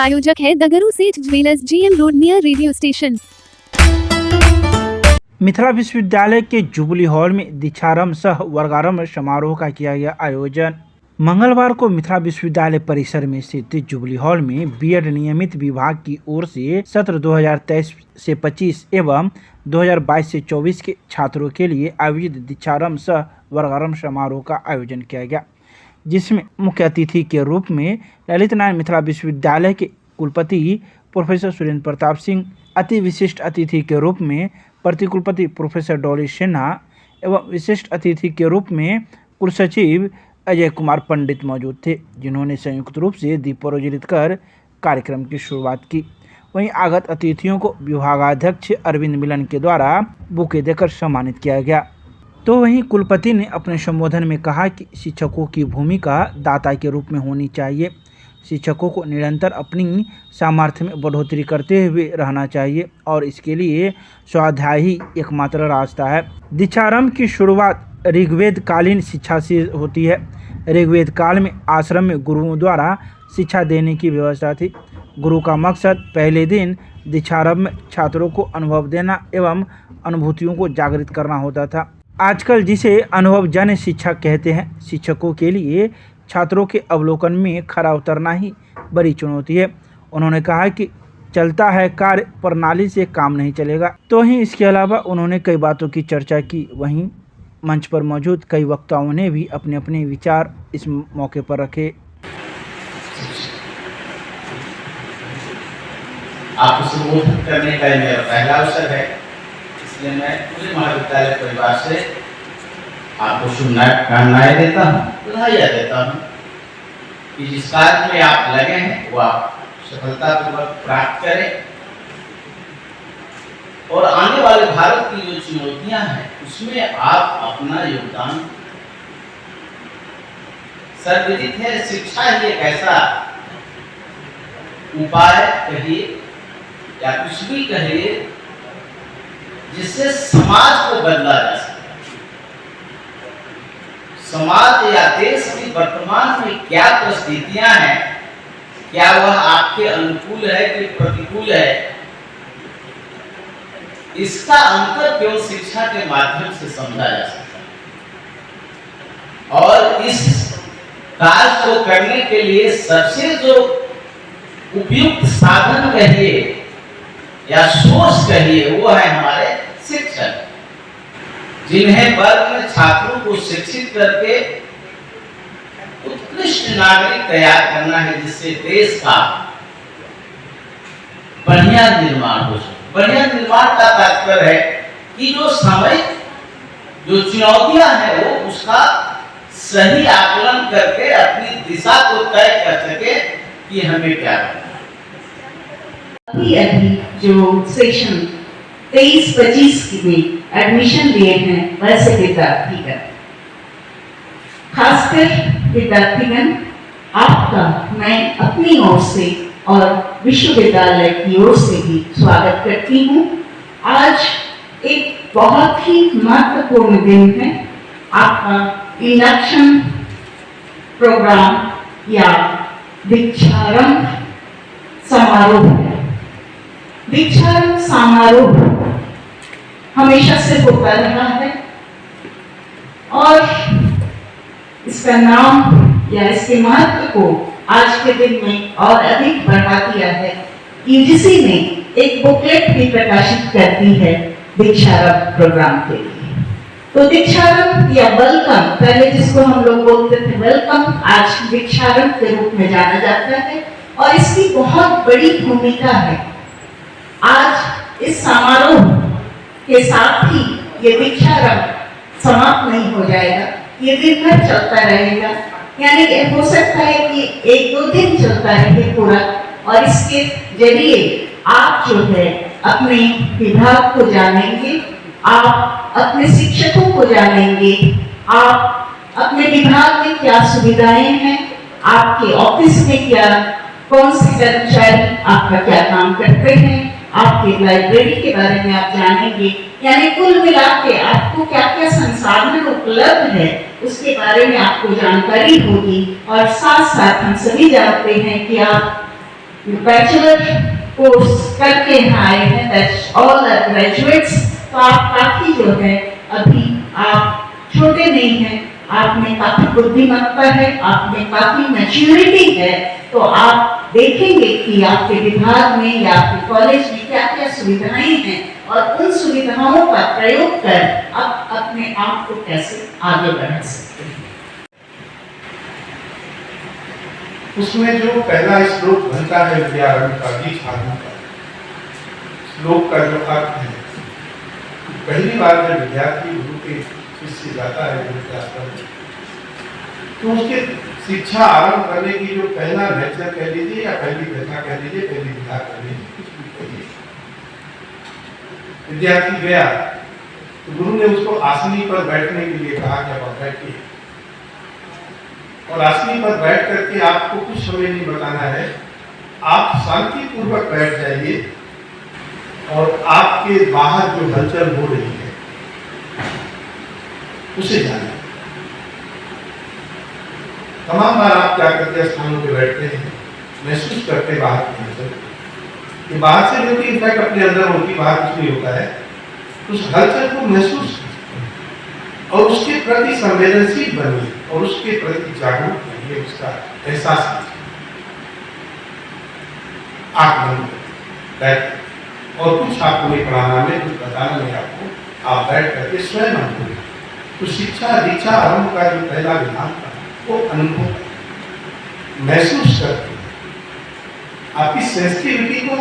प्रायोजक है द गुरु सेठ jewellers, GM road near radio station. Mithila विश्वविद्यालय के जुबली हॉल में दीक्षारंभ सह वर्गारंभ समारोह का किया गया आयोजन। मंगलवार को मिथिला विश्वविद्यालय परिसर में स्थित जुबली हॉल में बीएड नियमित विभाग की ओर से सत्र 2023 से 25 एवं 2022 से 24 के छात्रों के लिए आयोजित दीक्षारंभ सह वर्गारंभ समारोह का आयोजन किया गया, जिसमें मुख्य अतिथि के रूप में ललित नारायण मिथिला विश्वविद्यालय के कुलपति प्रोफेसर सुरेंद्र प्रताप सिंह, अति विशिष्ट अतिथि के रूप में प्रतिकुलपति प्रोफेसर डॉली सिन्हा एवं विशिष्ट अतिथि के रूप में कुलसचिव अजय कुमार पंडित मौजूद थे, जिन्होंने संयुक्त रूप से दीप प्रज्वलित कर कार्यक्रम की शुरुआत की। वहीं आगत अतिथियों को विभागाध्यक्ष अरविंद मिलन के द्वारा बुके देकर सम्मानित किया गया। तो वहीं कुलपति ने अपने संबोधन में कहा कि शिक्षकों की भूमिका दाता के रूप में होनी चाहिए। शिक्षकों को निरंतर अपनी सामर्थ्य में बढ़ोतरी करते हुए रहना चाहिए और इसके लिए स्वाध्याय ही एकमात्र रास्ता है। दीक्षारंभ की शुरुआत ऋग्वेद कालीन शिक्षा से होती है। ऋग्वेद काल में आश्रम में गुरुओं द्वारा शिक्षा देने की व्यवस्था थी। गुरु का मकसद पहले दिन दीक्षारंभ में छात्रों को अनुभव देना एवं अनुभूतियों को जागृत करना होता था। आजकल जिसे अनुभवजन्य शिक्षा कहते हैं, शिक्षकों के लिए छात्रों के अवलोकन में खरा उतरना ही बड़ी चुनौती है। उन्होंने कहा कि चलता है कार्य, प्रणाली से काम नहीं चलेगा। तो ही इसके अलावा उन्होंने कई बातों की चर्चा की। वहीं मंच पर मौजूद कई वक्ताओं ने भी अपने अपने विचार इस मौके पर रखे। आपको संबोधित करने का मेरा पहला अवसर है, इसलिए मैं पूरे महाविद्यालय परिवार से आपको शुभकामनाएं देता हूँ, बधाइयाँ देता हूँ कि जिस कार्य में आप लगे हैं वो आप सफलतापूर्वक प्राप्त करें और आने वाले भारत की जो चुनौतियां हैं उसमें आप अपना योगदान। सर्वविदित है, शिक्षा ही एक ऐसा उपाय कहिए या कुछ भी कहिए जिससे समाज को बदला जा सकता है। समाज या देश की वर्तमान में क्या परिस्थितियां हैं, क्या वह आपके अनुकूल है कि प्रतिकूल है, इसका अंतर केवल शिक्षा के माध्यम से समझा जा सकता है। और इस कार्य को करने के लिए सबसे जो उपयुक्त साधन कहिए या सोर्स कहिए वो है हमारे शिक्षक, जिन्हें वर्ग में छात्रों को शिक्षित करके उत्कृष्ट नागरिक तैयार करना है, जिससे देश का बढ़िया निर्माण हो सके। बढ़िया निर्माण का तात्पर्य है कि जो सामयिक जो चुनौतियां हैं वो उसका सही आकलन करके अपनी दिशा को तय कर सके कि हमें क्या करना है। अभी जो सेशन 23-25 में एडमिशन लिए हैं वैसे विद्यार्थीगण, खासकर विद्यार्थीगण, आपका मैं अपनी ओर से और विश्वविद्यालय की ओर से भी स्वागत करती हूँ। आज एक बहुत ही महत्वपूर्ण दिन है। आपका इंडक्शन प्रोग्राम या दीक्षारंभ समारोह है। दीक्षारंभ समारोह हमेशा से होता रहा है और इसका नाम या इसके महत्व को आज के दिन में और अधिक बढ़ा दिया है। यूजीसी ने एक बुकलेट भी प्रकाशित कर दी है दीक्षारंभ प्रोग्राम के लिए। तो दीक्षारंभ या वेलकम, पहले जिसको हम लोग बोलते थे वेलकम, आज दीक्षारंभ के रूप में जाना जाता है और इसकी बहुत बड़ी भूमिका है। आज इस समारोह के साथ ही ये दीक्षारंभ समाप्त नहीं हो जाएगा, ये दिन भर चलता रहेगा। यानी हो सकता है कि 1-2 दिन चलता रहे पूरा, और इसके जरिए आप जो है अपने विभाग को जानेंगे, आप अपने शिक्षकों को जानेंगे, आप अपने विभाग में क्या सुविधाएं हैं, आपके ऑफिस में क्या, कौन से कर्मचारी आपका क्या काम करते हैं, आपके लाइब्रेरी के बारे में आप जानेंगे। यानी कुल मिला के आपको क्या क्या संसाधन उपलब्ध है उसके बारे में आपको जानकारी होगी। और साथ साथ हम सभी जानते हैं कि आप बैचलर कोर्स करके यहाँ आए हैं, दैट्स ऑल आर ग्रेजुएट्स। तो आप काफी जो है, अभी आप छोटे नहीं हैं, आप में काफी बुद्धिमत्ता है, आप में काफी मैच्योरिटी है। तो आप देखेंगे कि आपके विभाग में या आपके कॉलेज में क्या क्या सुविधाएं हैं और उन सुविधाओं का प्रयोग कर आप अपने आप को कैसे आगे बढ़ा सकते हैं। उसमें जो पहला श्लोक बनता है विद्यारंभ का, दीक्षारंभ का श्लोक का जो अर्थ है, पहली बार जब विद्यार्थी गुरु के शिष्य जाता है गुरु के आश्रम में, तो उसके शिक्षा आरंभ करने की जो पहला लेक्चर कह लीजिए या पहली कथा कह लीजिए, पहली विधा कह लीजिए, कुछ भी कहिए, विद्यार्थी गया तो गुरु ने उसको आसनी पर बैठने के लिए कहा कि आप बैठिए, और आसनी पर बैठ करके आपको कुछ समय नहीं बताना है, आप शांति पूर्वक बैठ जाइए और आपके बाहर जो हलचल हो रही है उसे जानिए। तमाम बार आप क्या करते स्थानों पे बैठते हैं, महसूस करते बाहर की हलचल, ये बाहर से जो कि इनफैक्ट अपने अंदर होती, बाहर कुछ नहीं होता है, उस हलचल को महसूस और उसके प्रति संवेदनशील बनिए और उसके प्रति जागरूक बनिए, उसका एहसास कीजिए। आंख बंद बैठ और कुछ आपको नहीं पढ़ाना में, कुछ बताना नहीं आपको, आप बैठ करके स्वयं अनुभव। तो शिक्षा दीक्षा आरंभ का जो पहला विधान था वो अनुभव महसूस करके आपकी सेंसिटिविटी को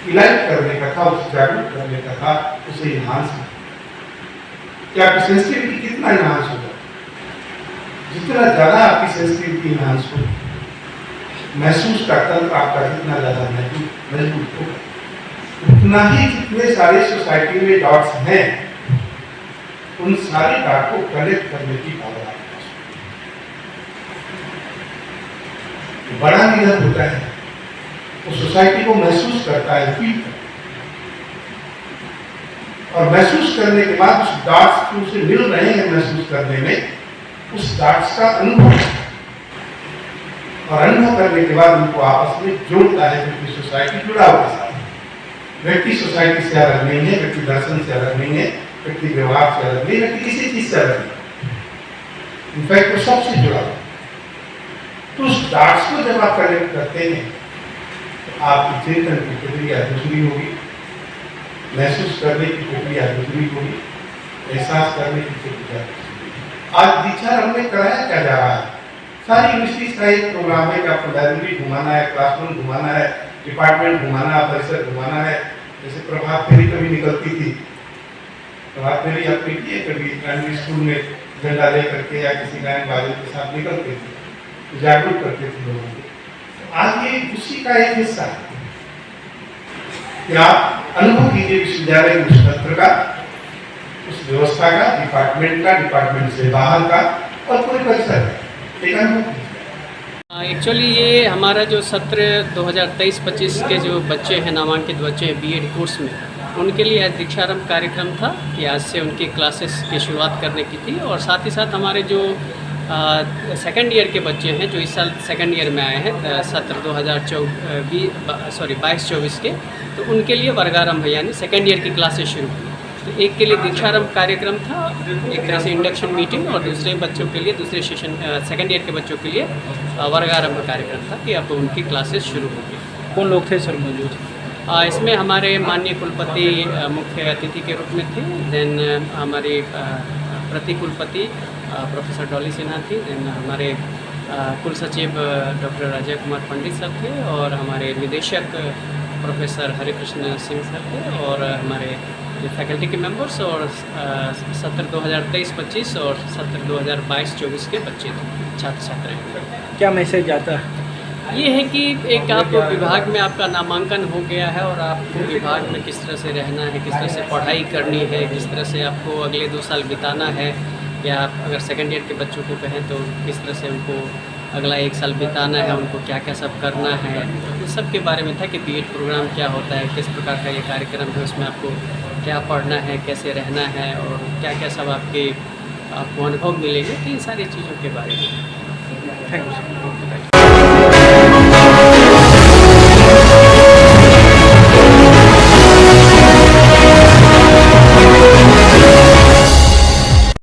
इलाइट करने का था, उसे जागरूक करने का था, उसे इन्हांस करने। कि आपकी सेंसिटिविटी कितना इन्हांस होगा, जितना ज़्यादा आपकी सेंसिटिविटी इन्हांस हो, महसूस का तंत्र आपका जितना ज़्यादा मजबूत होगा, उतना ही जितने सारे सोसाइटी में डॉट्स हैं उन सारे डॉट को कनेक्ट करने की पावर आपके पास बड़ा निधन होता है, वो सोसाइटी को महसूस करता है, फील करता है, और महसूस करने के बाद उस डॉट्स जो उसे मिल रहे हैं महसूस करने में, उस डॉट्स का अनुभव, और अनुभव करने के बाद उनको आपस में जोड़ता है, क्योंकि सोसाइटी जुड़ा हुआ है। व्यक्ति सोसाइटी से अलग नहीं है, व्यक्ति दर्शन से अलग नहीं है, व्यक्ति व्यवहार से अलग नहीं, व्यक्ति किसी चीज से अलग नहीं, इनफैक्ट वो सबसे जुड़ा हुआ। तो उस डॉट्स को जब आप कनेक्ट करते हैं तो आपकी चिंतन की प्रक्रिया दूसरी होगी, महसूस करने की प्रक्रिया दूसरी होगी, एहसास करने की प्रक्रिया दूसरी होगी। आज दीक्षारंभ में कराया क्या जा रहा है, सारी यूनिवर्सिटीज का एक प्रोग्राम है कि आपको लाइब्रेरी घुमाना है, क्लासरूम घुमाना है, डिपार्टमेंट घुमाना है, परिसर घुमाना है। जैसे प्रभात फेरी कभी निकलती थी, प्रभात फेरी आपने किए कभी प्राइमरी स्कूल में झंडा ले करके या किसी गायन बाजे के साथ निकलते थे, जागरूक करते थे लोगों को। आज ये उसी का एक हिस्सा है कि आप अनुभव कीजिए विश्वविद्यालय के उस तंत्र का, उस व्यवस्था का, डिपार्टमेंट का, डिपार्टमेंट से बाहर का और पूरे परिसर का एक अनुभव। एक्चुअली ये हमारा जो सत्र 2023-25 के जो बच्चे हैं, नामांकित बच्चे हैं बीएड कोर्स में, उनके लिए आज दीक्षारंभ कार्यक्रम था कि आज से उनकी क्लासेस की शुरुआत करने की थी। और साथ ही साथ हमारे जो सेकेंड ईयर के बच्चे हैं जो इस साल सेकेंड ईयर में आए हैं सत्र 2022-24 के, तो उनके लिए वर्गारंभ यानी सेकेंड ईयर की क्लासेस शुरू हुई। तो एक के लिए दीक्षारंभ कार्यक्रम था, एक तरह से इंडक्शन मीटिंग, और दूसरे बच्चों के लिए, दूसरे सेशन सेकेंड ईयर के बच्चों के लिए वर्गारंभ कार्यक्रम था कि अब उनकी क्लासेस शुरू हो गई। कौन लोग थे सर मौजूद? इसमें हमारे माननीय कुलपति मुख्य अतिथि के रूप में थे, देन हमारे प्रति कुलपति प्रोफेसर डॉली सिन्हा थी, देन हमारे कुल सचिव डॉक्टर अजय कुमार पंडित सर थे, और हमारे निदेशक प्रोफेसर हरिकृष्ण सिंह सर थे, और हमारे फैकल्टी के मेंबर्स, और सत्र 2023-25 और सत्र 2022-24 के बच्चे थे, छात्र छात्राएँ। क्या मैसेज आता है? ये है कि एक आप विभाग में आपका नामांकन हो गया है और आपको विभाग में किस तरह से रहना है, किस तरह से पढ़ाई करनी है, किस तरह से आपको अगले 2 साल बिताना है, या आप अगर सेकेंड ईयर के बच्चों को कहें तो किस तरह से उनको अगला 1 साल बिताना है, उनको क्या क्या सब करना है, तो इस सब के बारे में था कि बीएड प्रोग्राम क्या होता है, किस प्रकार का ये कार्यक्रम है, उसमें आपको क्या पढ़ना है, कैसे रहना है, और क्या क्या सब आपको अनुभव मिलेंगे, तो इन सारी चीज़ों के बारे में। Thank you.